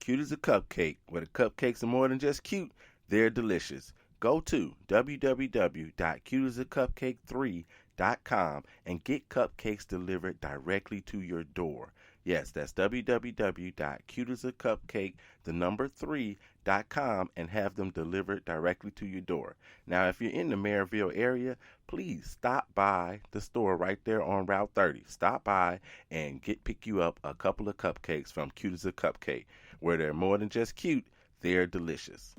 Cute as a cupcake, where the cupcakes are more than just cute, they're delicious. Go to www.cuteasacupcake3.com and get cupcakes delivered directly to your door. Yes, that's www.cuteasacupcake3.com and have them delivered directly to your door. Now, if you're in the Maryville area, please stop by the store right there on Route 30. Stop by and pick you up a couple of cupcakes from Cute as a Cupcake, where they're more than just cute, they're delicious.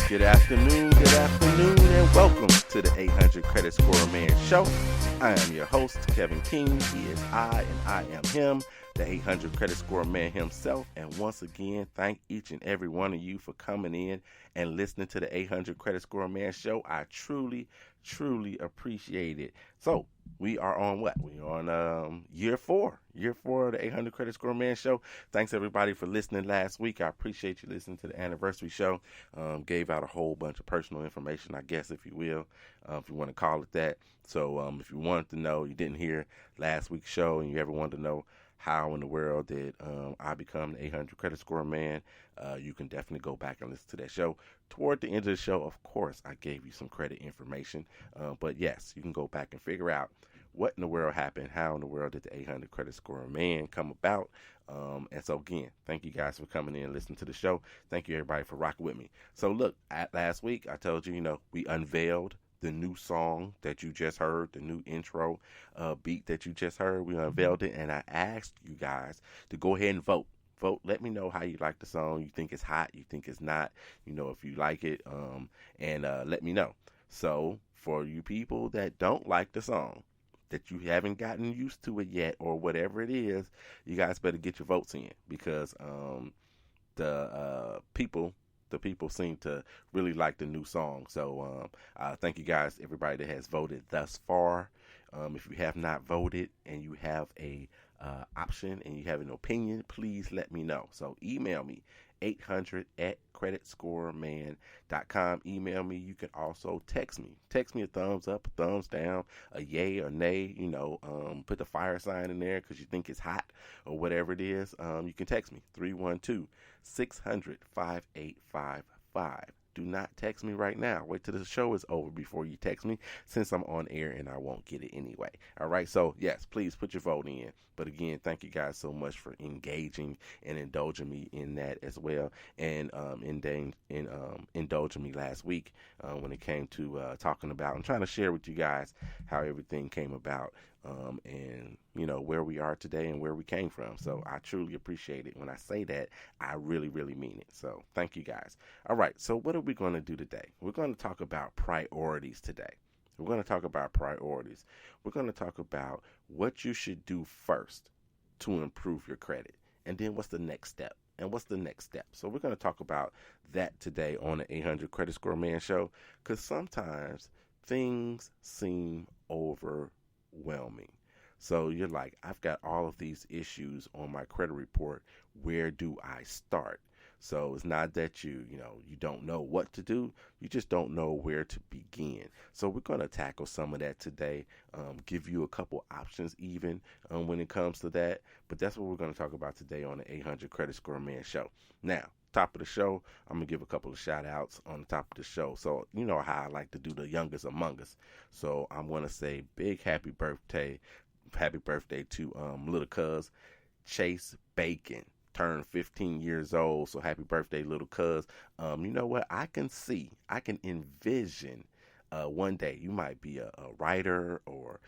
Good afternoon, and welcome to the 800 Credit Score Man Show. I am your host, Kevin King. He is I, and I am him, the 800 Credit Score Man himself. And once again, thank each and every one of you for coming in and listening to the 800 Credit Score Man Show. I truly appreciate it. So, we are on what? We are on year four of the 800 Credit Score Man Show. Thanks everybody for listening last week. I appreciate you listening to the anniversary show. Gave out a whole bunch of personal information, I guess, if you will, if you want to call it that. So if you wanted to know, you didn't hear last week's show and you ever wanted to know how in the world did I become the 800 Credit Score Man, you can definitely go back and listen to that show. Toward the end of the show, of course, I gave you some credit information. But yes, you can go back and figure out what in the world happened, how in the world did the 800 Credit Score Man come about. And so, again, thank you guys for coming in and listening to the show. Thank you, everybody, for rocking with me. So, look, last week, I told you, we unveiled the new song that you just heard, the new intro beat that you just heard. We unveiled it, and I asked you guys to go ahead and vote. Let me know how you like the song. You think it's hot, you think it's not, if you like it, and let me know. So, for you people that don't like the song, that you haven't gotten used to it yet, or whatever it is, you guys better get your votes in, because the people seem to really like the new song. So thank you guys, everybody that has voted thus far. If you have not voted and you have a option and you have an opinion, please let me know. So email me 800@creditscoreman.com. Email me. You can also text me. Text me a thumbs up, a thumbs down, a yay or nay. Put the fire sign in there because you think it's hot or whatever it is. You can text me 312-600-5855. Do not text me right now. Wait till the show is over before you text me, since I'm on air and I won't get it anyway. All right. So, yes, please put your vote in. But again, thank you guys so much for engaging and indulging me in that as well. And indulging me last week when it came to talking about and trying to share with you guys how everything came about. And where we are today and where we came from. So I truly appreciate it. When I say that, I really mean it. So thank you guys. All right. So what are we going to do today? We're going to talk about priorities today. We're going to talk about priorities. We're going to talk about what you should do first to improve your credit. And then what's the next step? And what's the next step? So we're going to talk about that today on the 800 Credit Score Man Show, because sometimes things seem overwhelming. So you're like, I've got all of these issues on my credit report. Where do I start? So it's not that you don't know what to do. You just don't know where to begin. So we're going to tackle some of that today, give you a couple options even when it comes to that. But that's what we're going to talk about today on the 800 Credit Score Man Show. Now, top of the show, I'm going to give a couple of shout outs on the top of the show. So you know how I like to do the youngest among us. So I'm going to say big happy birthday to little cuz Chase Bacon. Turned 15 years old. So happy birthday, little cuz. You know what? I can envision one day you might be a writer or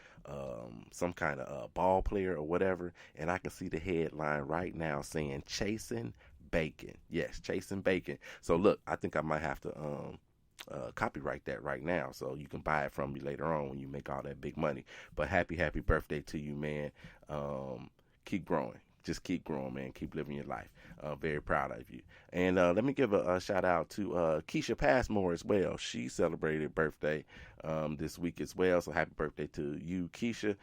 some kind of ball player or whatever. And I can see the headline right now saying Chasing Bacon. Yes, Chasing Bacon. So look, I think I might have to copyright that right now so you can buy it from me later on when you make all that big money. But happy birthday to you, man. Keep growing. Just keep growing, man. Keep living your life. Very proud of you. And let me give a shout out to Keisha Passmore as well. She celebrated birthday this week as well. So happy birthday to you, Keisha,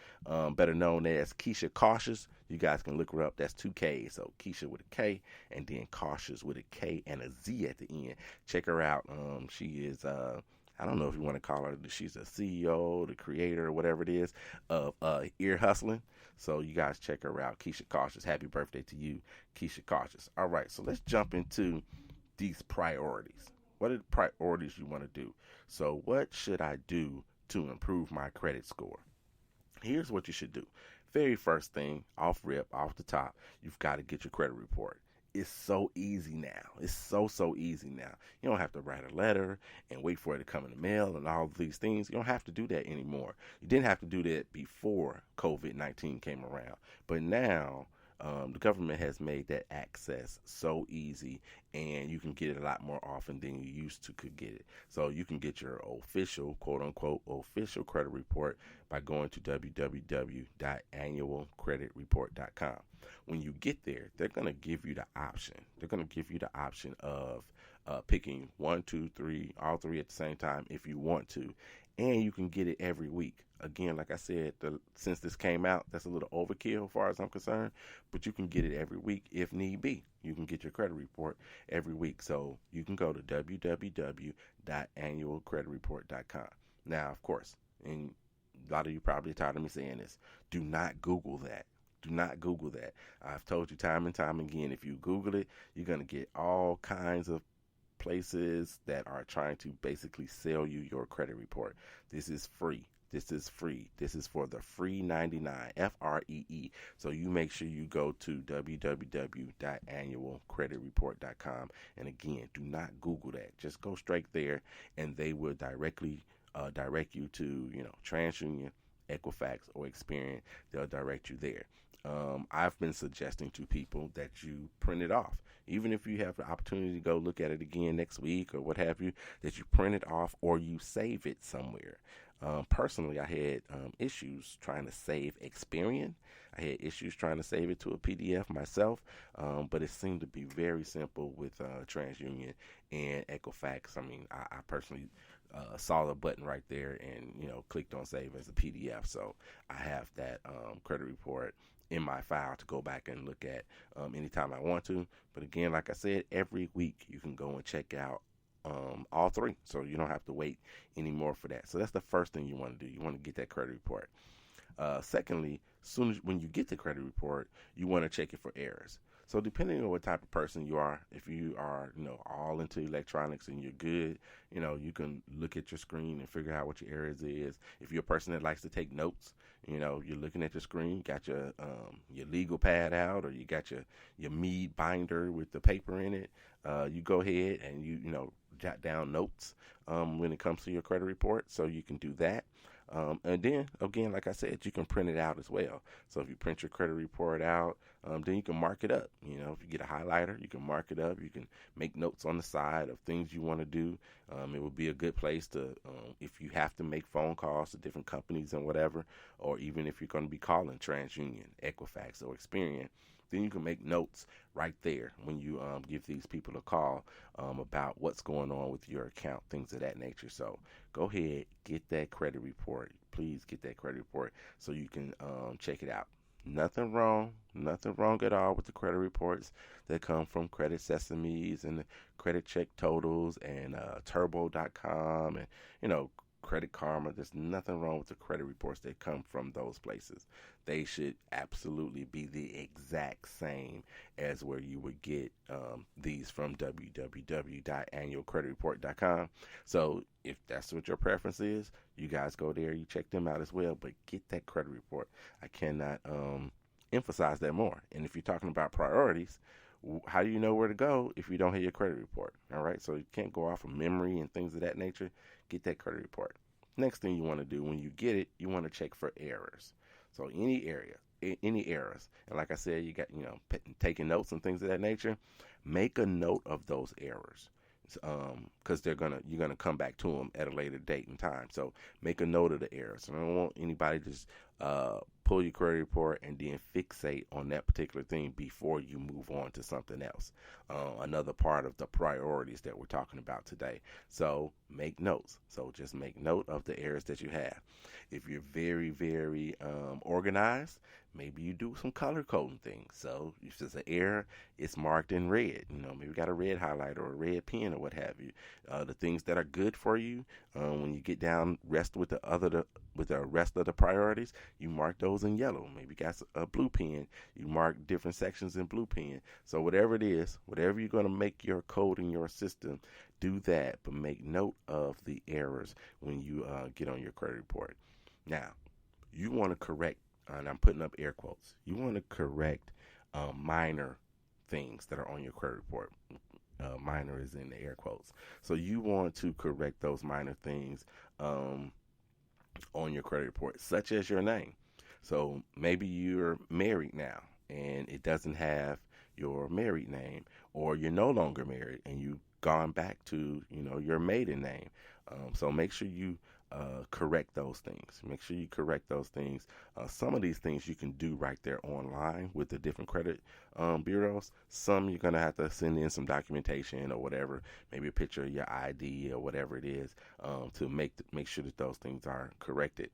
better known as Keisha Cautious. You guys can look her up. That's 2Ks. So Keisha with a K and then Cautious with a K and a Z at the end. Check her out. She is I don't know if you want to call her, she's a CEO, the creator, or whatever it is, of Ear Hustling. So you guys check her out, Keisha Cautious. Happy birthday to you, Keisha Cautious. All right, so let's jump into these priorities. What are the priorities you want to do? So what should I do to improve my credit score? Here's what you should do. Very first thing, off the top, you've got to get your credit report. It's so easy now. It's so easy now. You don't have to write a letter and wait for it to come in the mail and all of these things. You don't have to do that anymore. You didn't have to do that before COVID-19 came around. But now the government has made that access so easy, and you can get it a lot more often than you used to could get it. So you can get your official, quote unquote, official credit report by going to www.annualcreditreport.com. When you get there, they're going to give you the option. They're going to give you the option of picking 1, 2, 3, all three at the same time if you want to. And you can get it every week. Again, like I said, since this came out, that's a little overkill as far as I'm concerned. But you can get it every week if need be. You can get your credit report every week. So you can go to www.annualcreditreport.com. Now, of course, and a lot of you probably tired of me saying this, do not Google that. Do not Google that. I've told you time and time again, if you Google it, you're going to get all kinds of places that are trying to basically sell you your credit report. This is free. This is free. This is for the free 99, FREE. So you make sure you go to www.annualcreditreport.com. And again, do not Google that. Just go straight there, and they will directly direct you to, TransUnion, Equifax, or Experian. They'll direct you there. I've been suggesting to people that you print it off. Even if you have the opportunity to go look at it again next week or what have you, that you print it off or you save it somewhere. Personally, I had issues trying to save Experian. I had issues trying to save it to a PDF myself, but it seemed to be very simple with TransUnion and Equifax. I mean, I personally saw the button right there and, clicked on save as a PDF. So I have that credit report in my file to go back and look at anytime I want to. But again, like I said, every week you can go and check out all three. So you don't have to wait anymore for that. So that's the first thing you want to do. You want to get that credit report. Secondly, when you get the credit report, you want to check it for errors. So depending on what type of person you are, if you are, all into electronics and you're good, you can look at your screen and figure out what your errors is. If you're a person that likes to take notes, you're looking at your screen, you got your legal pad out, or you got your Mead binder with the paper in it. You go ahead and you jot down notes when it comes to your credit report, so you can do that. And then, again, like I said, you can print it out as well. So if you print your credit report out, then you can mark it up. If you get a highlighter, you can mark it up. You can make notes on the side of things you want to do. It would be a good place to, if you have to make phone calls to different companies and whatever, or even if you're going to be calling TransUnion, Equifax, or Experian, then you can make notes right there when you give these people a call about what's going on with your account, things of that nature. So go ahead, get that credit report. Please get that credit report so you can check it out. Nothing wrong at all with the credit reports that come from Credit Sesames and the Credit Check Totals and Turbo.com and, Credit Karma. There's nothing wrong with the credit reports that come from those places. They should absolutely be the exact same as where you would get these from www.annualcreditreport.com. So if that's what your preference is, you guys go there, you check them out as well, but get that credit report. I cannot emphasize that more. And if you're talking about priorities, how do you know where to go if you don't have your credit report? All right, so you can't go off of memory and things of that nature. Get that credit report. Next thing you want to do when you get it, you want to check for errors. So any errors, and like I said, you got taking notes and things of that nature. Make a note of those errors, because you're gonna come back to them at a later date and time. So make a note of the errors. And I don't want anybody just pull your credit report and then fixate on that particular thing before you move on to something else. Another part of the priorities that we're talking about today. So make notes. So just make note of the errors that you have. If you're very, very organized, maybe you do some color coding things. So if there's an error, it's marked in red. Maybe got a red highlighter or a red pen or what have you. The things that are good for you, when you get down, rest with with the rest of the priorities, you mark those in yellow. Maybe you got a blue pen, you mark different sections in blue pen. So whatever it is, whatever you're going to make your code in your system, do that, but make note of the errors when you get on your credit report. Now, you want to correct, and I'm putting up air quotes, you want to correct minor things that are on your credit report. Minor is in the air quotes. So you want to correct those minor things on your credit report, such as your name. So maybe you're married now and it doesn't have your married name, or you're no longer married and you've gone back to your maiden name. So make sure you correct those things. Make sure you correct those things. Some of these things you can do right there online with the different credit bureaus. Some you're going to have to send in some documentation or whatever, maybe a picture of your ID or whatever it is, to make sure that those things are corrected.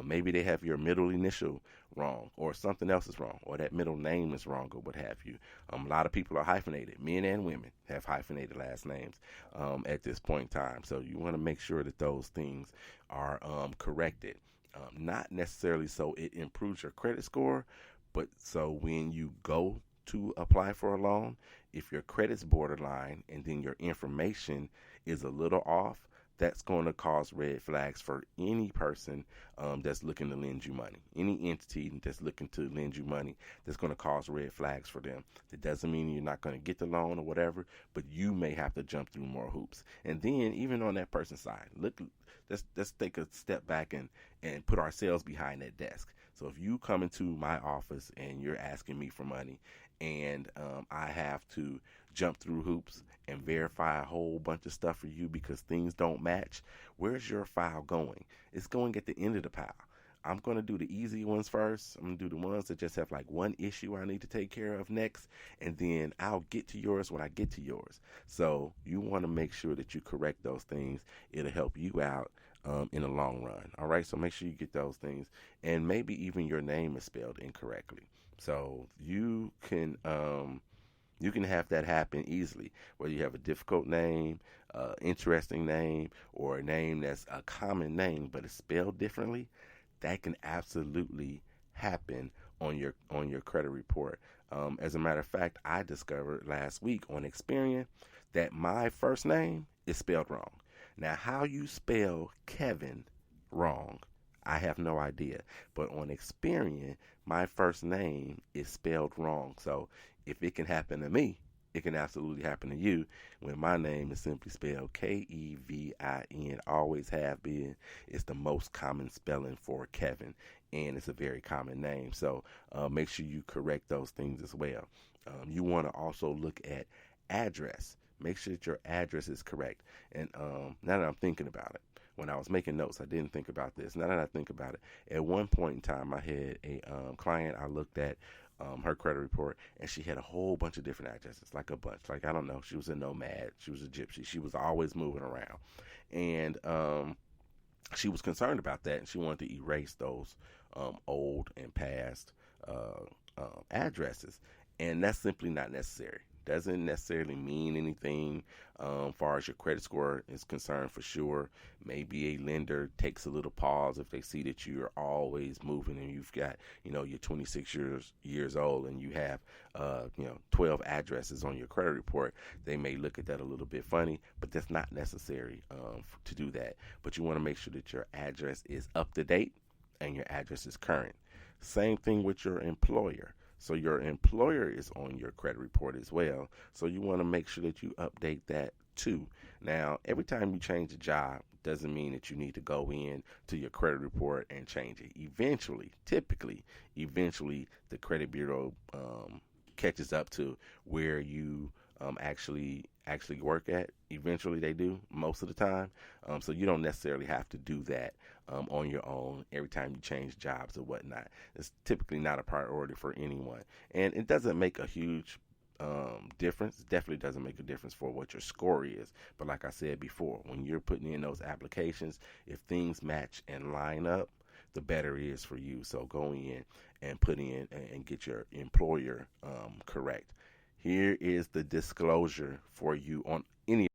Maybe they have your middle initial wrong, or something else is wrong, or that middle name is wrong, or what have you. A lot of people are hyphenated. Men and women have hyphenated last names at this point in time. So you want to make sure that those things are corrected. Not necessarily so it improves your credit score, but so when you go to apply for a loan, if your credit's borderline and then your information is a little off, that's going to cause red flags for any person that's looking to lend you money. Any entity that's looking to lend you money, that's going to cause red flags for them. That doesn't mean you're not going to get the loan or whatever, but you may have to jump through more hoops. And then even on that person's side, let's take a step back and put ourselves behind that desk. So if you come into my office and you're asking me for money, and I have to jump through hoops and verify a whole bunch of stuff for you because things don't match, where's your file going? It's going at the end of the pile. I'm going to do the easy ones first. I'm going to do the ones that just have like one issue I need to take care of next, and then I'll get to yours when I get to yours. So you want to make sure that you correct those things. It'll help you out in the long run. All right, so make sure you get those things, and maybe even your name is spelled incorrectly. So you can have that happen easily, whether you have a difficult name, interesting name, or a name that's a common name but it's spelled differently. That can absolutely happen on your credit report. As a matter of fact, I discovered last week on Experian that my first name is spelled wrong. Now, how you spell Kevin wrong, I have no idea. But on Experian, my first name is spelled wrong. So if it can happen to me, it can absolutely happen to you when my name is simply spelled Kevin. Always have been. It's the most common spelling for Kevin, and it's a very common name. So make sure you correct those things as well. You want to also look at address. Make sure that your address is correct. And now that I'm thinking about it, when I was making notes, I didn't think about this. Now that I think about it, at one point in time, I had a client. I looked at her credit report, and she had a whole bunch of different addresses, like a bunch. Like, I don't know, she was a nomad. She was a gypsy. She was always moving around. And she was concerned about that, and she wanted to erase those old and past addresses. And that's simply not necessary. Doesn't necessarily mean anything far as your credit score is concerned, for sure. Maybe a lender takes a little pause if they see that you're always moving and you've got, you're 26 years old and you have, 12 addresses on your credit report. They may look at that a little bit funny, but that's not necessary to do that. But you want to make sure that your address is up to date and your address is current. Same thing with your employer. So your employer is on your credit report as well. So you want to make sure that you update that too. Now, every time you change a job doesn't mean that you need to go in to your credit report and change it. Eventually, the credit bureau catches up to where you actually actually work at. Eventually they do, most of the time. So you don't necessarily have to do that on your own every time you change jobs or whatnot. It's typically not a priority for anyone. And it doesn't make a huge difference. It definitely doesn't make a difference for what your score is. But like I said before, when you're putting in those applications, if things match and line up, the better it is for you. So go in and put in and get your employer correct. Here is the disclosure for you on any